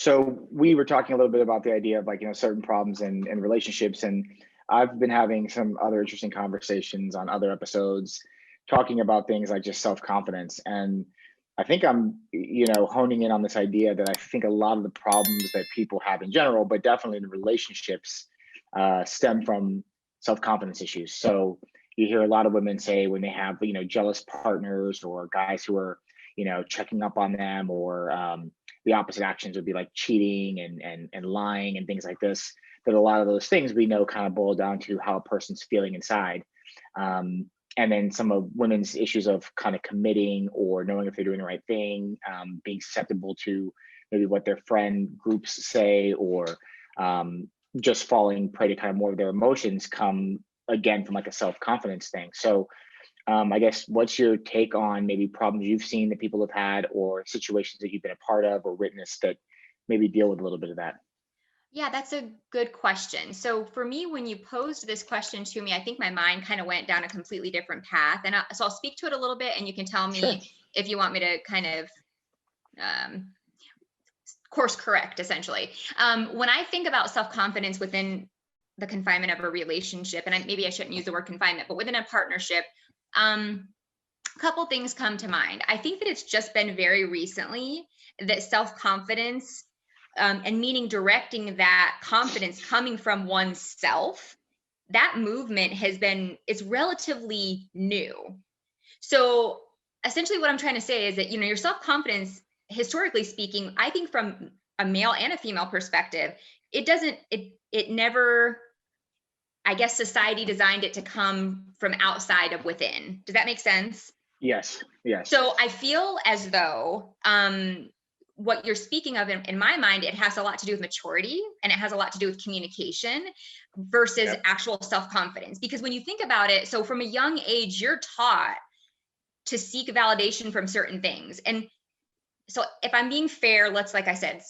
So we were talking a little bit about the idea of certain problems in relationships, and I've been having some other interesting conversations on other episodes talking about things like just self-confidence. And I think I'm, honing in on this idea that I think a lot of the problems that people have in general, but definitely in relationships, stem from self-confidence issues. So you hear a lot of women say when they have, jealous partners or guys who are, checking up on them, or the opposite actions would be like cheating and lying and things like this, that a lot of those things we know kind of boil down to how a person's feeling inside. And then some of women's issues of kind of committing or knowing if they're doing the right thing, being susceptible to maybe what their friend groups say, or just falling prey to kind of more of their emotions, come again from like a self-confidence thing. So I guess what's your take on maybe problems you've seen that people have had, or situations that you've been a part of or witnessed that maybe deal with a little bit of that? Yeah, that's a good question. So for me, when you posed this question to me, I think my mind kind of went down a completely different path. So I'll speak to it a little bit, and you can tell Sure. me if you want me to kind of um, course correct, essentially. When I think about self-confidence within the confinement of a relationship, and maybe I shouldn't use the word confinement, but within a partnership, a couple things come to mind. I think that it's just been very recently that self-confidence, and meaning directing that confidence coming from oneself, that movement it's relatively new. So essentially what I'm trying to say is that, your self-confidence, historically speaking, I think from a male and a female perspective, it never, I guess society designed it to come from outside of within. Does that make sense? Yes. Yes. So I feel as though what you're speaking of in my mind, it has a lot to do with maturity, and it has a lot to do with communication versus Yep. actual self-confidence. Because when you think about it, so from a young age, you're taught to seek validation from certain things. And so if I'm being fair, like I said,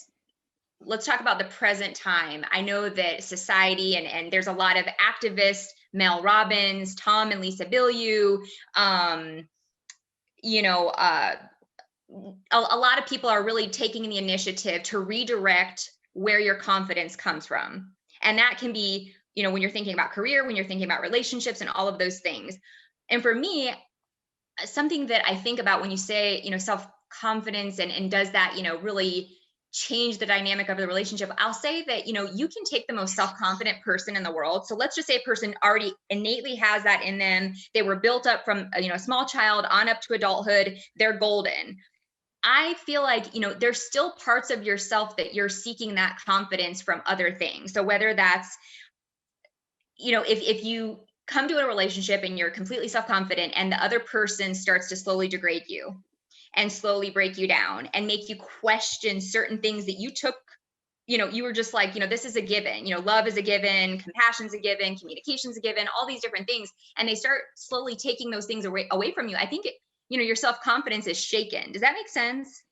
let's talk about the present time. I know that society and there's a lot of activists, Mel Robbins, Tom and Lisa Bilyeu, you know, a lot of people are really taking the initiative to redirect where your confidence comes from. And that can be, when you're thinking about career, when you're thinking about relationships and all of those things. And for me, something that I think about when you say, self-confidence and does that, really change the dynamic of the relationship, I'll say that, you can take the most self-confident person in the world. So let's just say a person already innately has that in them. They were built up from, a small child on up to adulthood. They're golden. I feel like, there's still parts of yourself that you're seeking that confidence from other things. So whether that's, if you come to a relationship and you're completely self-confident and the other person starts to slowly degrade you and slowly break you down and make you question certain things that you took, you were just like, this is a given, love is a given, compassion's a given, communication's a given, all these different things. And they start slowly taking those things away from you. I think your self-confidence is shaken. Does that make sense?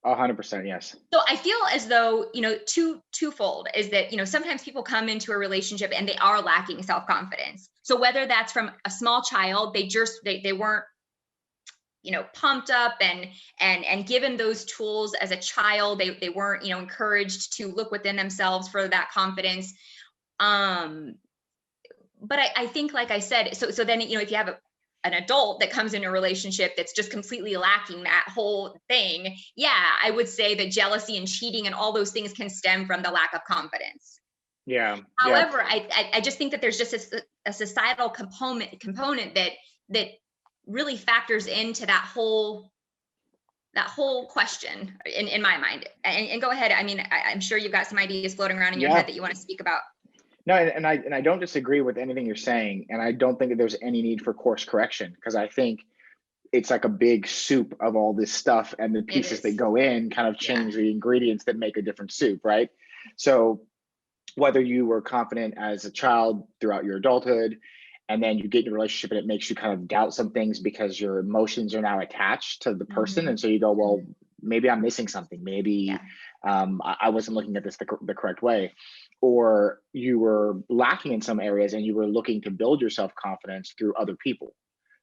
100%. Yes. So I feel as though, twofold is that, sometimes people come into a relationship and they are lacking self-confidence. So whether that's from a small child, they weren't, pumped up and given those tools as a child, they weren't, encouraged to look within themselves for that confidence. But I think, like I said, so then, if you have an adult that comes in a relationship that's just completely lacking that whole thing, yeah, I would say that jealousy and cheating and all those things can stem from the lack of confidence. Yeah. Yeah. However, I just think that there's just a societal component that really factors into that whole question in my mind. And go ahead. I mean, I'm sure you've got some ideas floating around in your Yeah. head that you want to speak about. No, and I don't disagree with anything you're saying, and I don't think that there's any need for course correction, because I think it's like a big soup of all this stuff, and the It pieces that is. go in kind of Yeah. change the ingredients that make a different soup, right? So whether you were confident as a child throughout your adulthood, and then you get in a relationship and it makes you kind of doubt some things because your emotions are now attached to the person, Mhm. and so you go, well, Mhm. maybe I'm missing something, maybe Yeah. I wasn't looking at this the correct way, or you were lacking in some areas and you were looking to build your self-confidence through other people.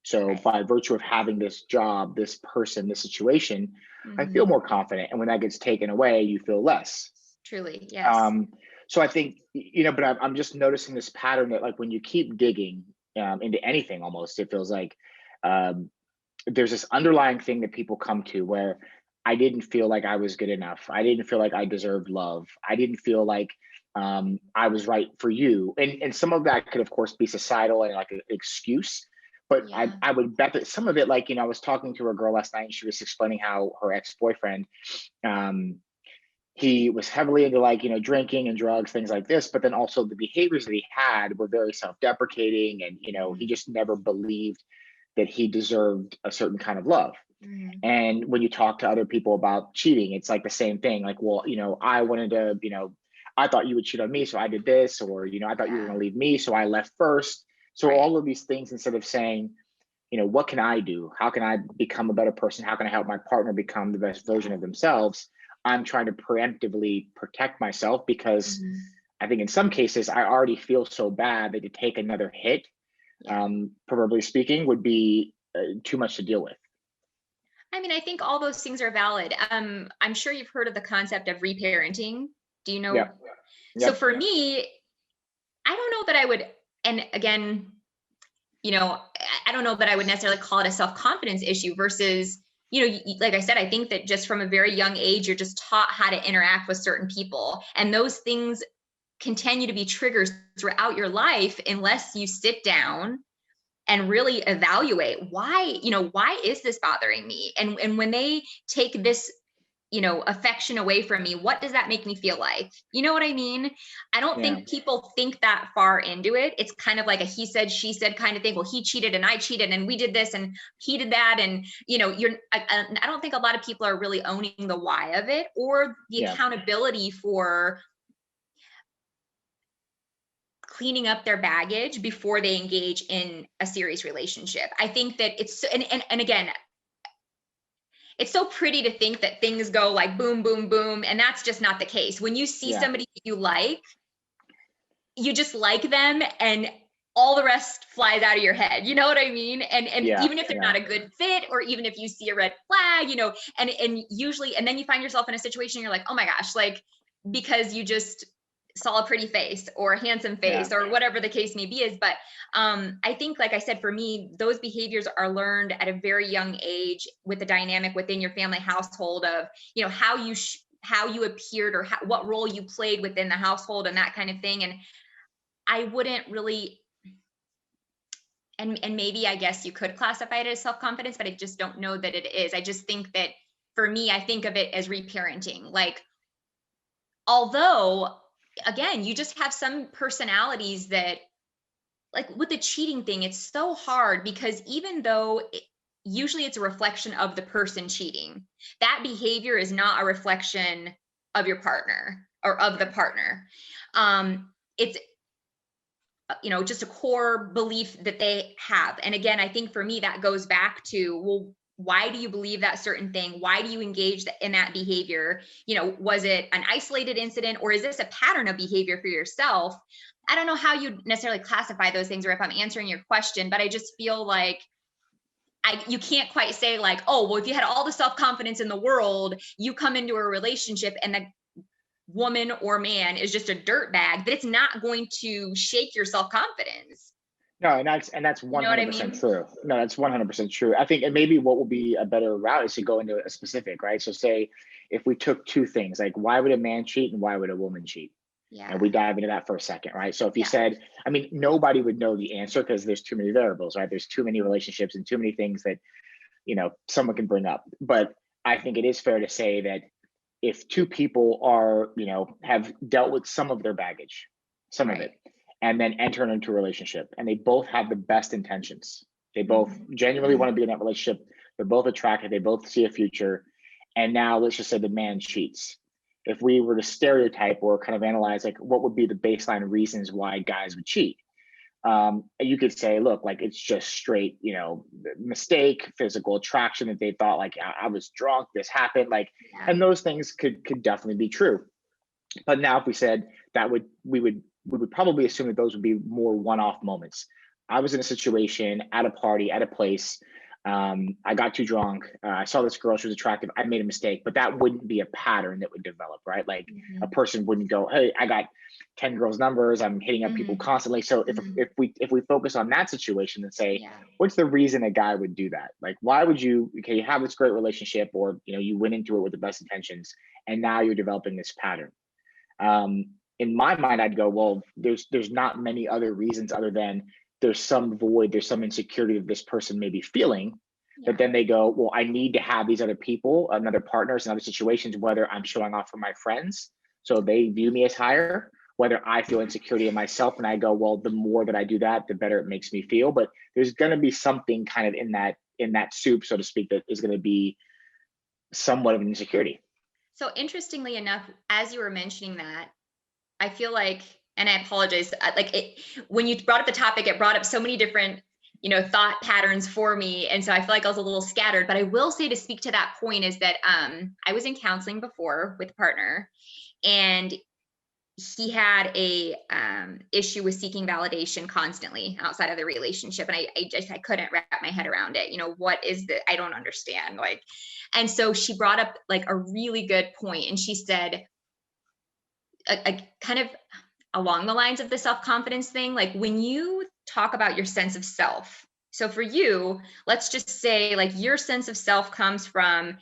So Right. by virtue of having this job, this person, this situation, I feel Mhm. more confident, and when that gets taken away, you feel less. Truly, yes. Um, so I think, but I'm just noticing this pattern that like when you keep digging into anything, almost it feels like um, there's this underlying thing that people come to where I didn't feel like I was good enough. I didn't feel like I deserved love. I didn't feel like I was right for you. And some of that could, of course, be societal and like an excuse. But Yeah. I would bet that some of it, like, I was talking to a girl last night and she was explaining how her ex-boyfriend, um, he was heavily into like, drinking and drugs, things like this. But then also the behaviors that he had were very self-deprecating. And, he Mhm. just never believed that he deserved a certain kind of love. Mhm. And when you talk to other people about cheating, it's like the same thing. Like, well, I wanted to, I thought you would cheat on me, so I did this, or, I thought you were Yeah. going to leave me, so I left first. So Right. all of these things, instead of saying, what can I do? How can I become a better person? How can I help my partner become the best version Yeah. of themselves? I'm trying to preemptively protect myself because Mhm. I think in some cases I already feel so bad that to take another hit, Yeah. proverbially speaking, would be too much to deal with. I mean, I think all those things are valid. I'm sure you've heard of the concept of reparenting. Do you know? Yep. So Yep. for me, I don't know that I would, and again, I don't know that I would necessarily call it a self-confidence issue versus, like I said, I think that just from a very young age, you're just taught how to interact with certain people. And those things continue to be triggers throughout your life unless you sit down and really evaluate why is this bothering me? And when they take this affection away from me, what does that make me feel like? You know what I mean? I don't Yeah. think people think that far into it. It's kind of like a he said, she said kind of thing. Well, he cheated and I cheated and we did this and he did that. And, I don't think a lot of people are really owning the why of it or the Yeah. accountability for cleaning up their baggage before they engage in a serious relationship. I think that and again, it's so pretty to think that things go like boom, boom, boom. And that's just not the case. When you see Yeah. somebody you like, you just like them and all the rest flies out of your head. You know what I mean? And Yeah. even if they're Yeah. not a good fit, or even if you see a red flag, and usually, and then you find yourself in a situation you're like, oh my gosh, like because you just saw a pretty face or a handsome Yeah. face or whatever the case may be is. But I think, like I said, for me, those behaviors are learned at a very young age with the dynamic within your family household of, how you appeared or what role you played within the household and that kind of thing. And I wouldn't really, and maybe I guess you could classify it as self-confidence, but I just don't know that it is. I just think that for me, I think of it as reparenting. Like, although again, you just have some personalities that, like with the cheating thing, it's so hard because even though usually it's a reflection of the person cheating, that behavior is not a reflection of your partner or of the partner. It's just a core belief that they have. And again, I think for me that goes back to, well, why do you believe that certain thing? Why do you engage in that behavior? Was it an isolated incident or is this a pattern of behavior for yourself? I don't know how you necessarily classify those things or if I'm answering your question, but I just feel like you can't quite say like, oh, well, if you had all the self-confidence in the world, you come into a relationship and the woman or man is just a dirt bag, that it's not going to shake your self-confidence. No, and that's You know what I 100% mean? true. No, that's 100% true. I think, and maybe what will be a better route is to go into a specific, right? So say if we took two things, like why would a man cheat and why would a woman cheat? And we Yeah. dive into that for a second, right? So if you Yeah. said, I mean, nobody would know the answer because there's too many variables, right? There's too many relationships and too many things that, someone can bring up. But I think it is fair to say that if two people are, have dealt with some of their baggage, some of it, Right. and then enter into a relationship and they both have the best intentions, they both Mhm. genuinely want to be in that relationship, they're both attracted, they both see a future, and now let's just say the man cheats. If we were to stereotype or kind of analyze like what would be the baseline reasons why guys would cheat, you could say, look, like it's just straight, mistake, physical attraction that they thought like I was drunk, this happened, like, Yeah. and those things could definitely be true. But now if we said that we would probably assume that those would be more one-off moments. I was in a situation at a party at a place. I got too drunk. I saw this girl, she was attractive. I made a mistake, but that wouldn't be a pattern that would develop, right? Like a Mhm. person wouldn't go, hey, I got 10 girls' numbers. I'm hitting up people Mhm. constantly. So Mhm. if we focus on that situation and say, Yeah. what's the reason a guy would do that? Like, why would you, okay, you have this great relationship, or you went into it with the best intentions, and now you're developing this pattern. In my mind, I'd go, well, there's not many other reasons other than there's some void, there's some insecurity that this person may be feeling. That Yeah. then they go, well, I need to have these other people, another partners, and other situations, whether I'm showing off for my friends, so they view me as higher, whether I feel insecurity in myself, and I go, well, the more that I do that, the better it makes me feel. But there's going to be something kind of in that soup, so to speak, that is going to be somewhat of an insecurity. So interestingly enough, as you were mentioning that, I feel like, and I apologize, like it, when you brought up the topic, it brought up so many different, thought patterns for me. And so I feel like I was a little scattered, but I will say, to speak to that point, is that I was in counseling before with a partner, and he had a issue with seeking validation constantly outside of the relationship. And I couldn't wrap my head around it. What is the, I don't understand. Like, and so she brought up like a really good point, and she said, a kind of along the lines of the self-confidence thing, like when you talk about your sense of self. So for you, let's just say like your sense of self comes from,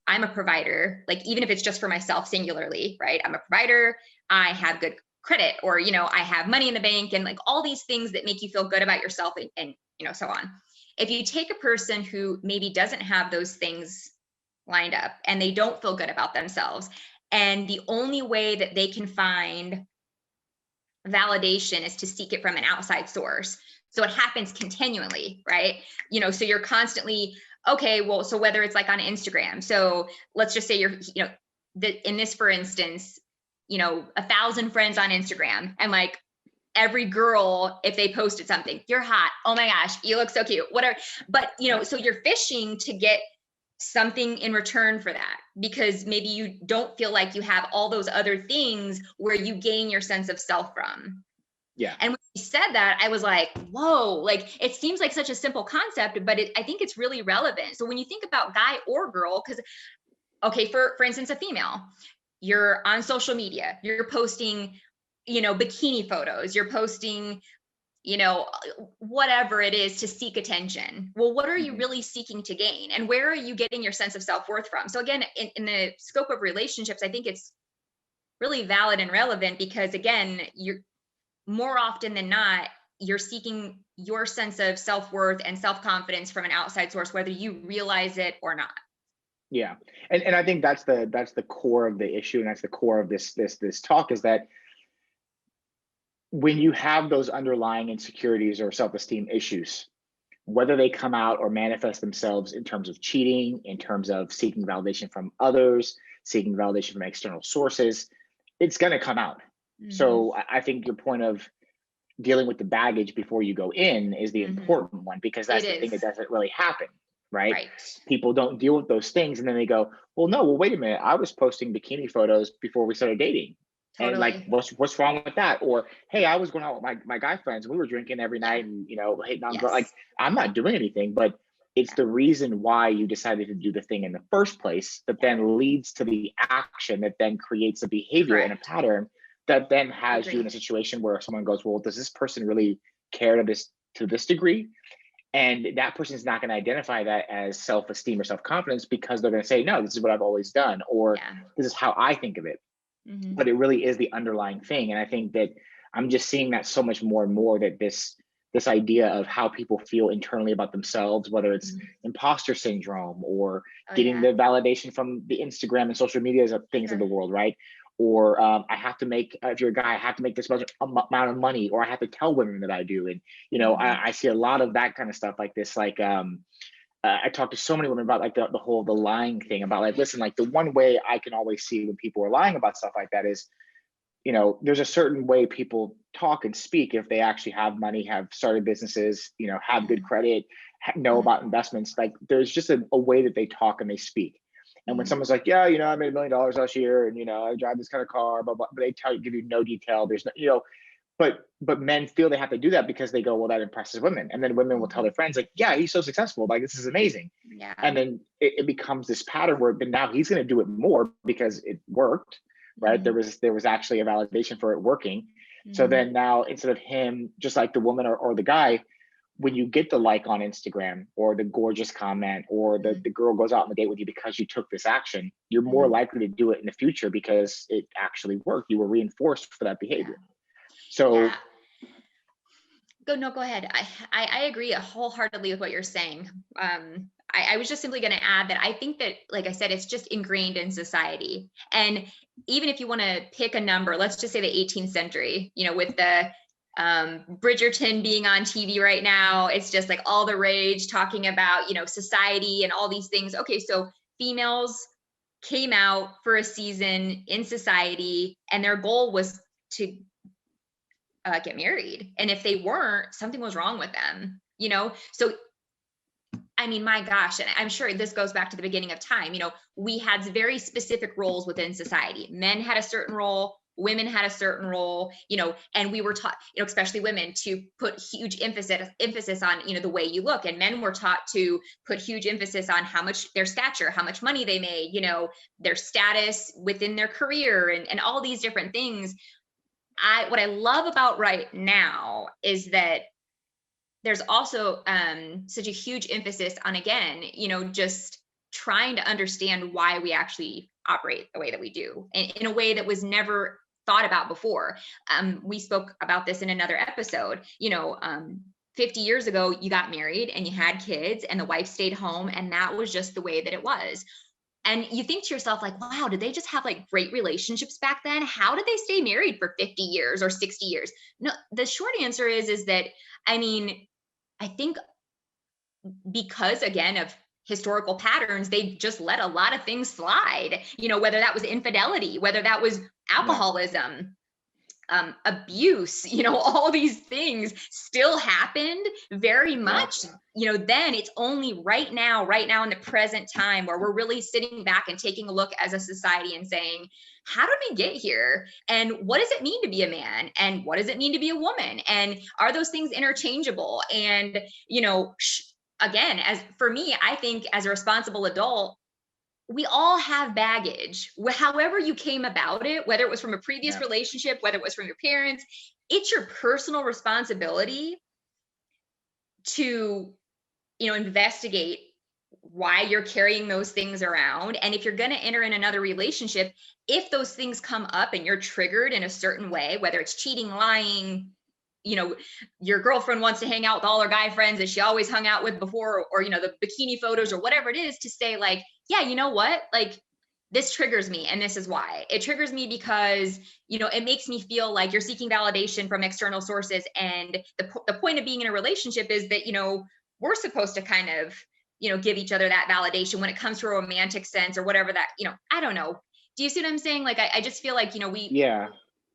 I'm a provider, like even if it's just for myself singularly, right? I'm a provider, I have good credit, or I have money in the bank, and like all these things that make you feel good about yourself, and so on. If you take a person who maybe doesn't have those things lined up and they don't feel good about themselves, and the only way that they can find validation is to seek it from an outside source. So it happens continually, right? So you're constantly, okay, well, so whether it's like on Instagram, so let's just say you're, in this, for instance, 1,000 friends on Instagram, and like every girl, if they posted something, you're hot, oh my gosh, you look so cute, whatever. But, so you're fishing to get something in return for that, because maybe you don't feel like you have all those other things where you gain your sense of self from. Yeah. And when you said that, I was like, whoa, like it seems like such a simple concept, but I think it's really relevant. So when you think about guy or girl, because, okay, for instance, a female, you're on social media, you're posting, bikini photos, you're posting, whatever it is to seek attention. Well, what are you Mhm. really seeking to gain? And where are you getting your sense of self-worth from? So again, in the scope of relationships, I think it's really valid and relevant, because again, you're more often than not, you're seeking your sense of self-worth and self-confidence from an outside source, whether you realize it or not. Yeah, and I think that's the core of the issue, and that's the core of this talk, is that when you have those underlying insecurities or self-esteem issues, whether they come out or manifest themselves in terms of cheating, in terms of seeking validation from others, seeking validation from external sources, it's going to come out. Mm-hmm. So I think your point of dealing with the baggage before you go in is the Mm-hmm. important one, because It that's the thing that is. doesn't really happen, right? Right. People don't deal with those things, and then they go, well, no, well, wait a minute, I was posting bikini photos before we started dating, and like, Totally. what's wrong with that? Or, hey, I was going out with my guy friends, and we were drinking every Yeah. night, and hitting on girls. Like, Yes. I'm not doing anything, but it's Yeah. the reason why you decided to do the thing in the first place that Yeah. then leads to the action that then creates a behavior and a Correct. pattern that then I has you in a agree. situation where someone goes, well, does this person really care to this degree? And that person is not going to identify that as self-esteem or self-confidence, because they're going to say, no, this is what I've always done, or Yeah. this is how I think of it. Mm-hmm. But it really is the underlying thing. And I think that I'm just seeing that so much more and more, that this idea of how people feel internally about themselves, whether it's Mm-hmm. imposter syndrome, or Oh getting yeah. the validation from the Instagram and social medias of things of Sure. the world, right? Or I have to make, if you're a guy, I have to make this much amount of money, or I have to tell women that I do. And Mm-hmm. I see a lot of that kind of stuff like this. Like I talk to so many women about like the lying thing, about like, listen, like the one way I can always see when people are lying about stuff like that is, there's a certain way people talk and speak if they actually have money, have started businesses, have good Mm-hmm. credit, know about investments. Like there's just a way that they talk and they speak. And when Mm-hmm. someone's like, yeah, I made $1 million last year, and I drive this kind of car, but they give you no detail. There's no, but men feel they have to do that because they go, well, that impresses women. And then women will tell Mhm. their friends, like, yeah, he's so successful. Like, this is amazing. Yeah. And then it becomes this pattern where, but now he's going to do it more because it worked, right? Mhm. There was actually a validation for it working. So Mhm. then now, instead of him, just like the woman or the guy, when you get the like on Instagram or the gorgeous comment or Mhm. the girl goes out on the date with you because you took this action, you're more Mhm. likely to do it in the future because it actually worked. You were reinforced for that Yeah. behavior. Yeah. So Go ahead. I agree wholeheartedly with what you're saying. I was just simply going to add that I think that, like I said, it's just ingrained in society. And even if you want to pick a number, let's just say the 18th century, with the Bridgerton being on TV right now, it's just like all the rage talking about, society and all these things. Okay, so females came out for a season in society, and their goal was to get married. And if they weren't, something was wrong with them. So, I mean, my gosh, and I'm sure this goes back to the beginning of time. We had very specific roles within society. Men had a certain role, women had a certain role, and we were taught, especially women, to put huge emphasis on, the way you look. And men were taught to put huge emphasis on how much their stature, how much money they made, their status within their career, and all these different things. What I love about right now is that there's also such a huge emphasis on, again, just trying to understand why we actually operate the way that we do, in a way that was never thought about before. We spoke about this in another episode. 50 years ago, you got married and you had kids, and the wife stayed home, and that was just the way that it was. And you think to yourself, like, wow, did they just have like great relationships back then? How did they stay married for 50 years or 60 years? No, the short answer is that, I mean, I think because, again, of historical patterns, they just let a lot of things slide, whether that was infidelity, whether that was yeah, alcoholism, abuse, all these things still happened very yeah, much. Then it's only right now in the present time, where we're really sitting back and taking a look as a society and saying, how did we get here? And what does it mean to be a man? And what does it mean to be a woman? And are those things interchangeable? And, again, as for me, I think as a responsible adult, we all have baggage, however you came about it, whether it was from a previous yeah, relationship, whether it was from your parents. It's your personal responsibility to, investigate why you're carrying those things around. And if you're going to enter in another relationship, if those things come up and you're triggered in a certain way, whether it's cheating, lying, your girlfriend wants to hang out with all her guy friends that she always hung out with before, or, the bikini photos or whatever it is, to say, like, yeah, you know what, like, this triggers me, and this is why it triggers me, because it makes me feel like you're seeking validation from external sources. And the point of being in a relationship is that we're supposed to kind of give each other that validation when it comes to a romantic sense, or whatever that, I don't know. Do you see what I'm saying? Like, I just feel like we yeah.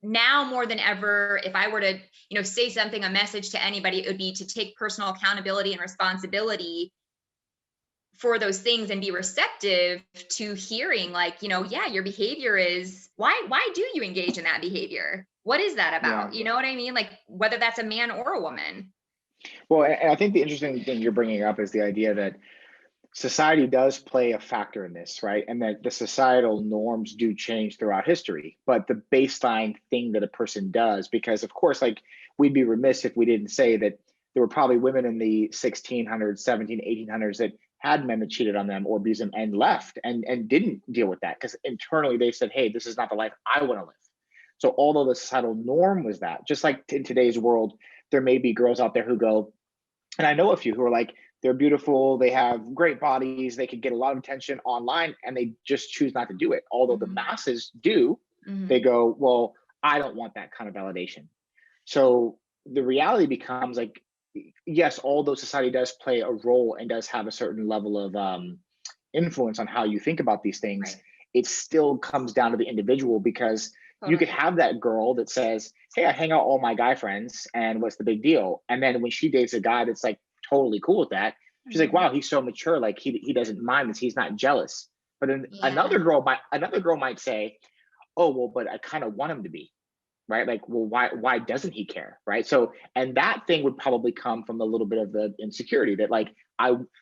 now more than ever, if I were to say something, a message to anybody, it would be to take personal accountability and responsibility for those things, and be receptive to hearing, like, yeah, your behavior is, why do you engage in that behavior? What is that Yeah. about? You know what I mean? Like, whether that's a man or a woman. Well, and I think the interesting thing you're bringing up is the idea that society does play a factor in this, right? And that the societal norms do change throughout history, but the baseline thing that a person does, because of course, like, we'd be remiss if we didn't say that there were probably women in the 1600s, 1800s that had men that cheated on them or abused them and left and didn't deal with that because internally they said, hey, this is not the life I want to live. So although the societal norm was that, just like in today's world, there may be girls out there who go, and I know a few who are like, they're beautiful, they have great bodies, they could get a lot of attention online, and they just choose not to do it. Although the Mm-hmm. masses do, they Mm-hmm. go, well, I don't want that kind of validation. So the reality becomes like, yes, although society does play a role and does have a certain level of influence on how you think about these things, Right. it still comes down to the individual because you could Totally. have that girl that says, hey, I hang out all my guy friends, and what's the big deal? And then when she dates a guy that's like totally cool with that, she's like, Mm-hmm. wow, he's so mature, like he doesn't mind this, he's not jealous. But then Yeah. another girl might say, oh well, but I kind of want him to be, right? Like, well, why doesn't he care, right? So, and that thing would probably come from a little bit of the insecurity that like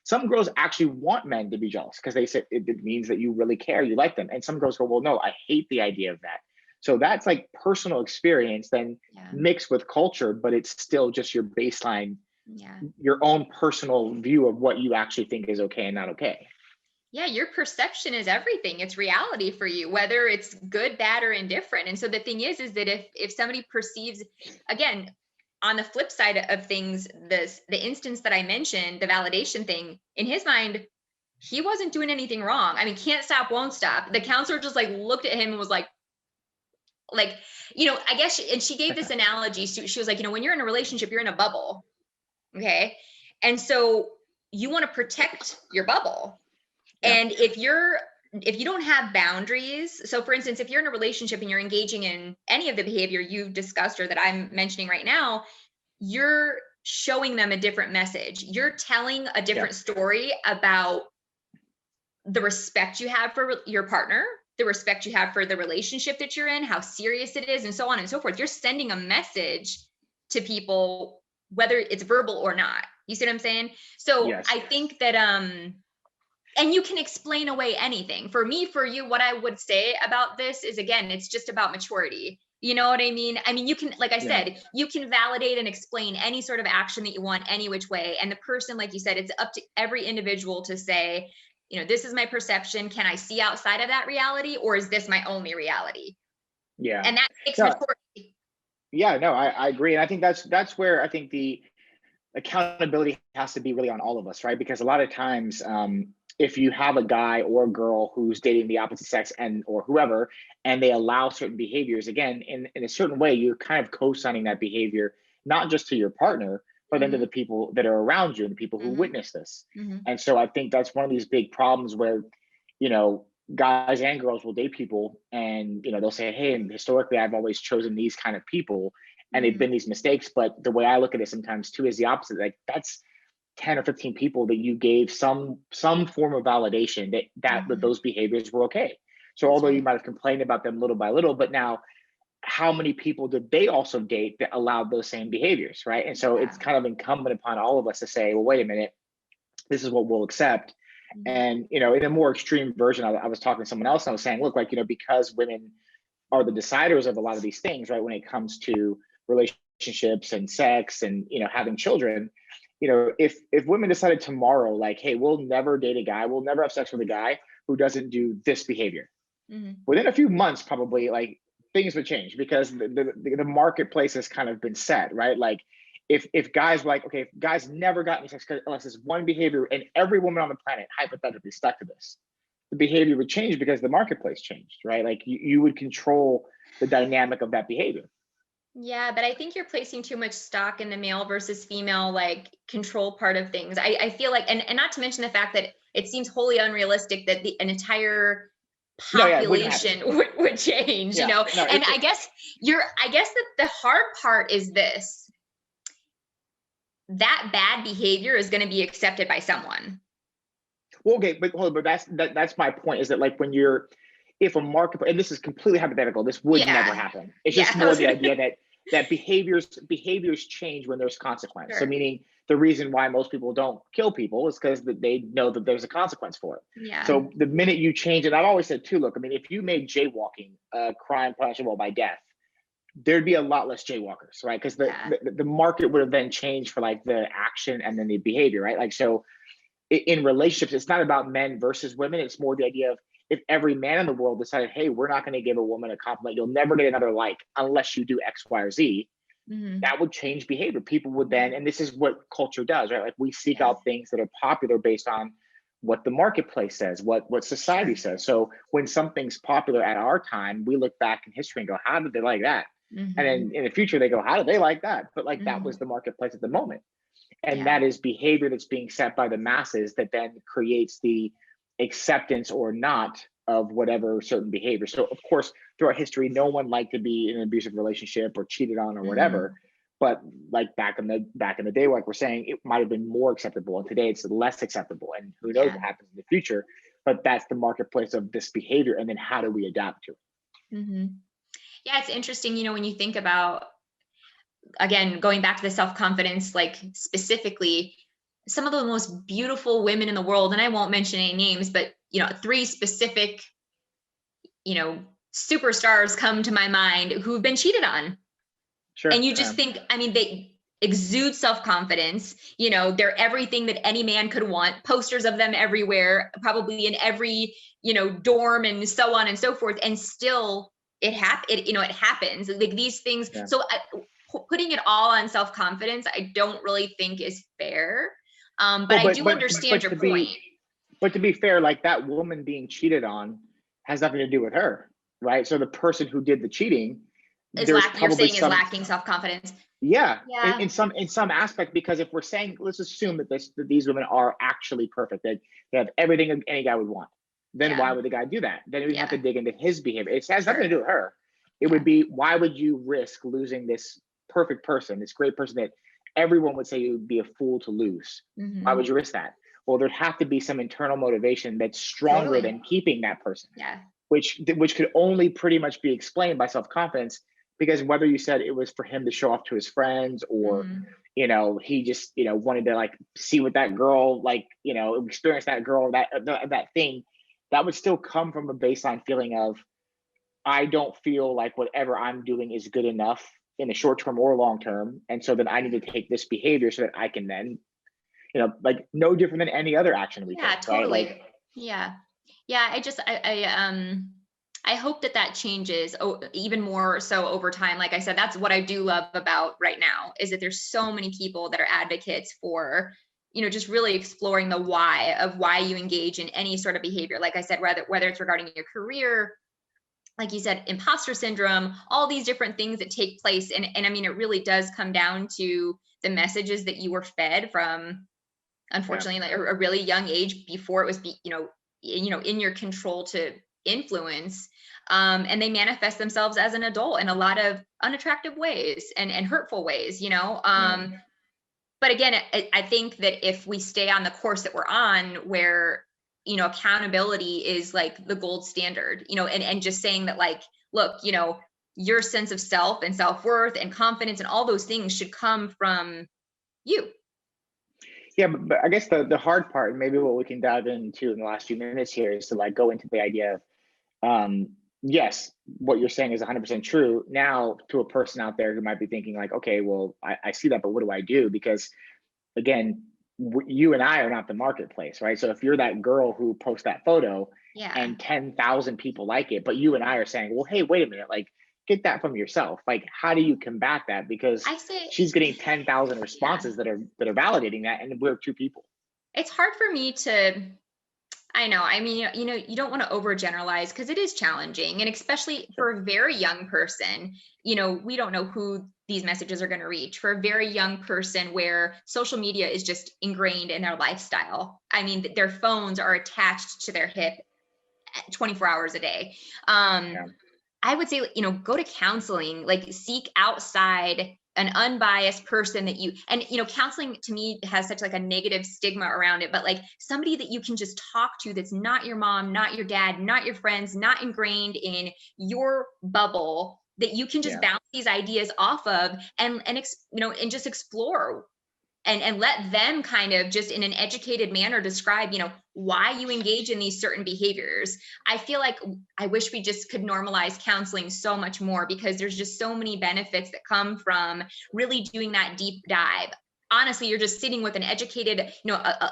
some girls actually want men to be jealous because they say it means that you really care, you like them, and some girls go, well, no, I hate the idea of that. So that's like personal experience then Yeah. mixed with culture, but it's still just your baseline, Yeah. your own personal view of what you actually think is okay and not okay. Yeah, your perception is everything. It's reality for you, whether it's good, bad, or indifferent. And so the thing is that if somebody perceives, again, on the flip side of things, the instance that I mentioned, the validation thing, in his mind, he wasn't doing anything wrong. I mean, can't stop, won't stop. The counselor just like looked at him and was like, I guess, and she gave this analogy. She was like, when you're in a relationship, you're in a bubble. Okay. And so you want to protect your bubble. Yeah. And if you don't have boundaries, so for instance, if you're in a relationship and you're engaging in any of the behavior you've discussed or that I'm mentioning right now, you're showing them a different message. You're telling a different story about the respect you have for your partner, the respect you have for the relationship that you're in, how serious it is, and so on and so forth. You're sending a message to people, whether it's verbal or not. You see what I'm saying? So Yes. I think that and you can explain away anything. For me, for you, what I would say about this is, again, it's just about maturity. You know what I mean? I mean, you can, like I said, you can validate and explain any sort of action that you want any which way. And the person, like you said, it's up to every individual to say, this is my perception. Can I see outside of that reality? Or is this my only reality? Yeah. And that takes maturity. Yeah, no, I agree. And I think that's where I think the accountability has to be really on all of us, right? Because a lot of times, if you have a guy or a girl who's dating the opposite sex or whoever, and they allow certain behaviors, again, in a certain way, you're kind of co-signing that behavior, not just to your partner, but then to the people that are around you and the people who witness this. And so I think that's one of these big problems where, guys and girls will date people and, they'll say, hey, and historically, I've always chosen these kind of people and they've been these mistakes. But the way I look at it sometimes too is the opposite. Like that's 10 or 15 people that you gave some form of validation that those behaviors were okay. So although you might have complained about them little by little, but now how many people did they also date that allowed those same behaviors, right? And so it's kind of incumbent upon all of us to say, well, wait a minute, this is what we'll accept. And, in a more extreme version, I was talking to someone else and I was saying, look, like, because women are the deciders of a lot of these things, right? When it comes to relationships and sex and, having children, if women decided tomorrow, like, hey, we'll never date a guy, we'll never have sex with a guy who doesn't do this behavior. Within a few months, probably like things would change because the marketplace has kind of been set, right? Like if guys were like, okay, if guys never got any sex unless it's one behavior and every woman on the planet hypothetically stuck to this, the behavior would change because the marketplace changed, right? Like you would control the dynamic of that behavior. Yeah, but I think you're placing too much stock in the male versus female like control part of things. I feel like, and not to mention the fact that it seems wholly unrealistic that an entire population would change, No, and I guess that the hard part is this, that bad behavior is going to be accepted by someone. Well, okay, but hold on, but that's my point is that like if a market, and this is completely hypothetical, this would never happen. It's just more the idea that behaviors change when there's consequence. Sure. So meaning the reason why most people don't kill people is because they know that there's a consequence for it. Yeah. So the minute you change it, I've always said too, look, I mean, if you made jaywalking a crime punishable by death, there'd be a lot less jaywalkers, right? Because the market would have then changed for like the action and then the behavior, right? Like, so in relationships, it's not about men versus women. It's more the idea of if every man in the world decided, hey, we're not going to give a woman a compliment, you'll never get another like unless you do X, Y, or Z, that would change behavior. People would then, and this is what culture does, right? Like we seek out things that are popular based on what the marketplace says, what society says. So when something's popular at our time, we look back in history and go, how did they like that? And then in the future, they go, how did they like that? But like that was the marketplace at the moment. And that is behavior that's being set by the masses that then creates the acceptance or not of whatever certain behavior. So of course, throughout history, no one liked to be in an abusive relationship or cheated on or whatever. But like back in the day, like we're saying, it might have been more acceptable. And today it's less acceptable. And who knows what happens in the future, but that's the marketplace of this behavior. And then how do we adapt to it? Yeah, it's interesting, when you think about, again, going back to the self-confidence, like specifically, some of the most beautiful women in the world, and I won't mention any names, but three specific, you know, superstars come to my mind who've been cheated on. And Sure. you just think, I mean, they exude self-confidence, they're everything that any man could want, posters of them everywhere, probably in every, dorm and so on and so forth. And still it happens, like these things. Yeah. So putting it all on self-confidence, I don't really think is fair. But Well, I do understand your point. but to be fair, like that woman being cheated on has nothing to do with her, right? So the person who did the cheating, there's You're probably saying is some, lacking self-confidence. yeah, Yeah. in some aspect, because if we're saying, let's assume that these women are actually perfect, that they have everything any guy would want, then Yeah. why would the guy do that? Then we'd have to Yeah. dig into his behavior. It has nothing to Sure. do with her. It Yeah. would be, why would you risk losing this perfect person, this great person that everyone would say you would be a fool to lose? Why would Mhm. you risk that? Well, there'd have to be some internal motivation that's stronger Totally. than keeping that person, Yeah. which could only pretty much be explained by self-confidence. Because whether you said it was for him to show off to his friends, or Mhm. he just wanted to like see what that girl, like experience that girl, that thing, that would still come from a baseline feeling of, I don't feel like whatever I'm doing is good enough in the short term or long term, and so then I need to take this behavior so that I can then, like no different than any other action we Yeah, take, right? Like, totally. Yeah. Yeah, I hope that that changes, even more so over time. Like I said, that's what I do love about right now, is that there's so many people that are advocates for, just really exploring the why of why you engage in any sort of behavior. Like I said, whether it's regarding your career, like you said, imposter syndrome, all these different things that take place. And I mean, it really does come down to the messages that you were fed from, yeah, unfortunately, like a really young age, before it was in your control to influence. And they manifest themselves as an adult in a lot of unattractive ways and hurtful ways. yeah, But again, I think that if we stay on the course that we're on, where accountability is like the gold standard, and just saying that, like, look, your sense of self and self-worth and confidence and all those things should come from you. yeah. But I guess the hard part, and maybe what we can dive into in the last few minutes here, is to like go into the idea of, yes, what you're saying is 100% true. Now, to a person out there who might be thinking like, okay, well, I see that, but what do I do? Because again, you and I are not the marketplace, right? So if you're that girl who posts that photo Yeah. and 10,000 people like it, but you and I are saying, well, hey, wait a minute, like get that from yourself. Like, how do you combat that? Because I say, she's getting 10,000 yeah, responses that are validating that, and we're two people. it's hard for me to, I know. I mean, you don't want to overgeneralize, because it is challenging. And especially Sure. for a very young person, we don't know who these messages are going to reach. For a very young person where social media is just ingrained in their lifestyle. I mean, their phones are attached to their hip 24 hours a day. Yeah. I would say, go to counseling, like seek outside an unbiased person that counseling to me has such like a negative stigma around it, but like somebody that you can just talk to, that's not your mom, not your dad, not your friends, not ingrained in your bubble, that you can just Yeah. bounce these ideas off of, and just explore, and let them kind of just in an educated manner describe, why you engage in these certain behaviors. I feel like I wish we just could normalize counseling so much more, because there's just so many benefits that come from really doing that deep dive. Honestly, you're just sitting with an educated,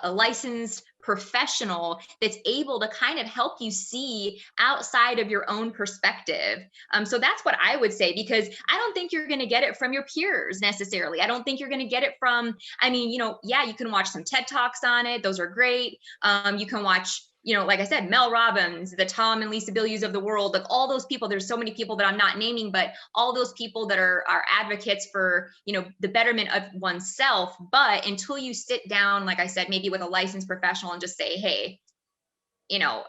a licensed professional that's able to kind of help you see outside of your own perspective. So that's what I would say, because I don't think you're going to get it from your peers necessarily. I don't think you're going to get it from, I mean, yeah, you can watch some TED Talks on it. Those are great. You can watch, like I said, Mel Robbins, the Tom and Lisa Bilyeu's of the world, like all those people. There's so many people that I'm not naming, but all those people that are advocates for, the betterment of oneself. But until you sit down, like I said, maybe with a licensed professional and just say, hey, you know,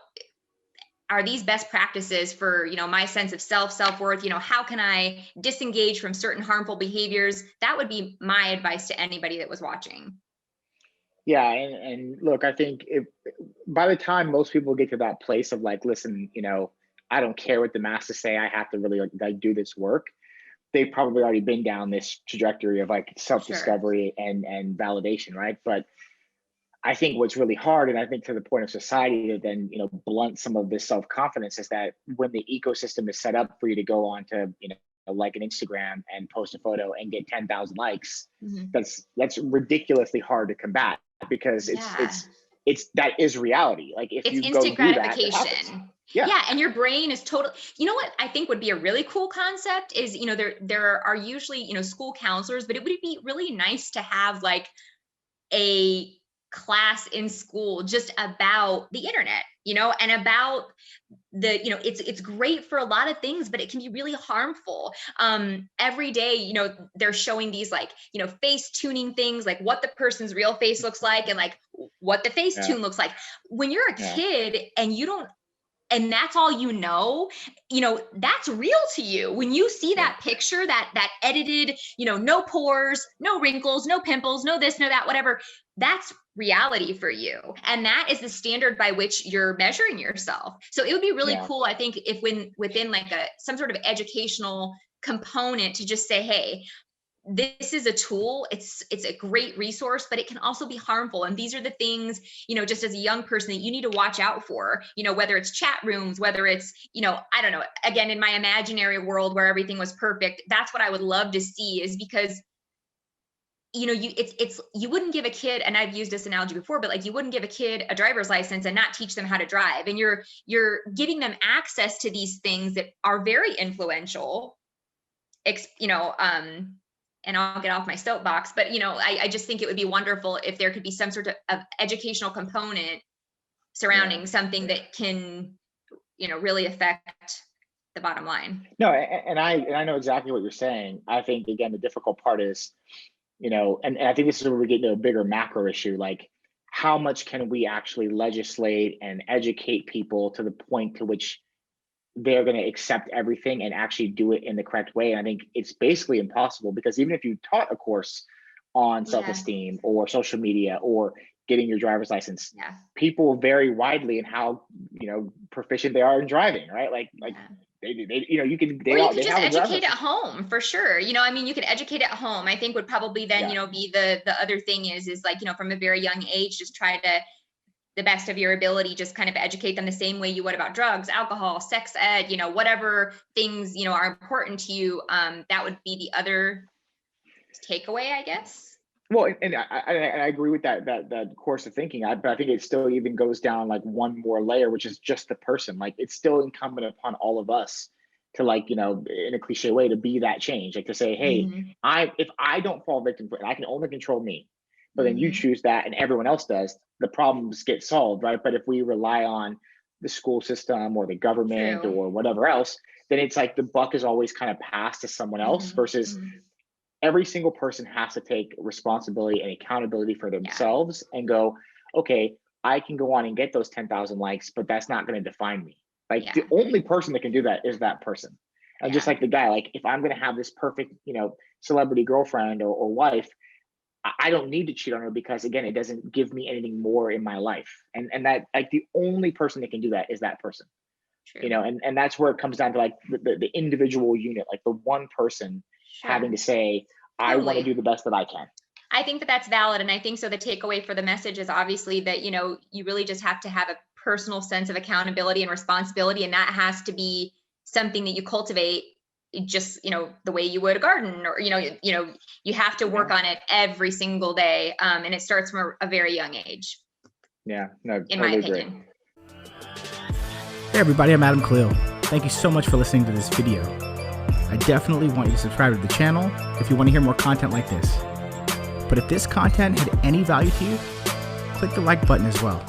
are these best practices for, my sense of self-worth? How can I disengage from certain harmful behaviors? That would be my advice to anybody that was watching. Yeah. And look, I think if by the time most people get to that place of like, listen, I don't care what the masses say, I have to really like do this work. They've probably already been down this trajectory of like self-discovery and validation, right? But I think what's really hard, and I think to the point of society to then, blunt some of this self-confidence, is that when the ecosystem is set up for you to go on to, like an Instagram and post a photo and get 10,000 likes, that's ridiculously hard to combat, because it's that is reality. Like if you go do that, it happens. Yeah. And your brain is total. You know what I think would be a really cool concept is, there are usually, school counselors, but it would be really nice to have like a class in school just about the internet, and about the, it's great for a lot of things, but it can be really harmful. Every day, they're showing these like, face tuning things, like what the person's real face looks like and like what the face tune looks like. When you're a kid and you don't, and that's all that's real to you. When you see that picture, that edited, no pores, no wrinkles, no pimples, no this, no that, whatever, that's reality for you. And that is the standard by which you're measuring yourself. So it would be really cool, I think, if within like some sort of educational component to just say, hey, this is a tool. It's a great resource, but it can also be harmful. And these are the things, just as a young person that you need to watch out for, whether it's chat rooms, whether it's, I don't know, again, in my imaginary world where everything was perfect, that's what I would love to see, is because, you wouldn't give a kid, and I've used this analogy before, but like you wouldn't give a kid a driver's license and not teach them how to drive. And you're giving them access to these things that are very influential, and I'll get off my soapbox, but I just think it would be wonderful if there could be some sort of educational component surrounding something that can, really affect the bottom line. No, and I know exactly what you're saying. I think, again, the difficult part is, and I think this is where we get into a bigger macro issue, like how much can we actually legislate and educate people to the point to which they're going to accept everything and actually do it in the correct way. And I think it's basically impossible, because even if you taught a course on self-esteem or social media or getting your driver's license, people vary widely in how, proficient they are in driving, right? Like they you can just educate at home for sure. You could educate at home, I think would probably then, be the other thing is like, from a very young age, just try to, the best of your ability, just kind of educate them the same way you would about drugs, alcohol, sex ed, whatever things, are important to you. That would be the other takeaway, I guess. Well, and I agree with that course of thinking, but I think it still even goes down like one more layer, which is just the person. Like it's still incumbent upon all of us to, like, in a cliche way, to be that change, like to say, hey, if I don't fall victim to it, I can only control me. But then you choose that and everyone else does, the problems get solved, right? But if we rely on the school system or the government or whatever else, then it's like the buck is always kind of passed to someone else, versus every single person has to take responsibility and accountability for themselves and go, okay, I can go on and get those 10,000 likes, but that's not going to define me. Like the only person that can do that is that person. And just like the guy, like if I'm going to have this perfect, celebrity girlfriend or wife, I don't need to cheat on her, because again, it doesn't give me anything more in my life. And that, like, the only person that can do that is that person. True. And that's where it comes down to like the individual unit, like the one person having to say, I want to do the best that I can. I think that's valid. And I think so the takeaway for the message is obviously that, you really just have to have a personal sense of accountability and responsibility. And that has to be something that you cultivate just, the way you would a garden, or, you have to work on it every single day. And it starts from a very young age. Yeah, no, in my opinion. Hey everybody, I'm Adam Khalil. Thank you so much for listening to this video. I definitely want you to subscribe to the channel if you want to hear more content like this. But if this content had any value to you, click the like button as well.